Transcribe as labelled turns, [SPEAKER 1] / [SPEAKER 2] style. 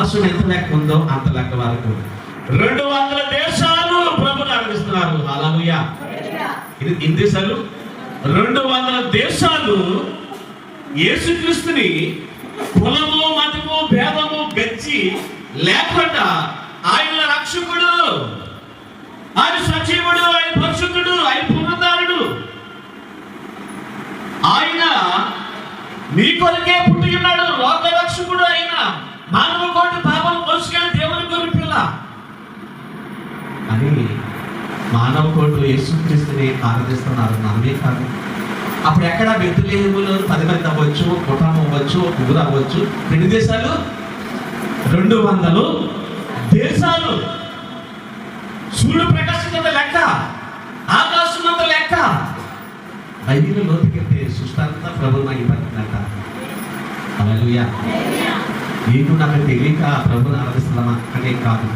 [SPEAKER 1] మాసం ఎంత లెక్క ఉందో అంత లెక్క వరకు 200 దేశాలు ప్రభుని ఆరాధిస్తున్నారు. హల్లెలూయా. ఇది ఎన్ని దేశాలు? 200 దేశాలు యేసుక్రీస్తుని కులము, మతము, భేదము గచ్చి లేకుండా ఆయన రక్షకుడు, ఆయన సజీవుడు, ఆయన పరిశుద్ధుడు, ఆయన పునరుద్ధారుడు, ఆయన మీ కొరకే పుట్టి ఉన్నాడు, లోక రక్షకుడు, ఆయన మానవ కోటి పాపం మోసుకొని దేవుని గొర్రె పిల్ల అని మానవ కోట్లు యేసుక్రీస్తుని ఆరాధిస్తున్నారు. మనమే కాదు. అప్పుడు ఎక్కడ బెత్లెహేములో 10 మంది అవ్వచ్చు, కుటుంబం అవ్వచ్చు, ఊరు అవ్వచ్చు. 2 దేశాలు, 200 దేశాలు. సూర్యుడు ప్రకాశించేంత లెక్క, ఆకాశం అంత లెక్క. బైబిల్ లోతుకెళ్తే సృష్టి ప్రభు మహిమపడుతుందట. హల్లెలూయా. నీకు నాకు తెలియక ప్రభుని ఆరాధిస్తున్నామా అనే కాదు.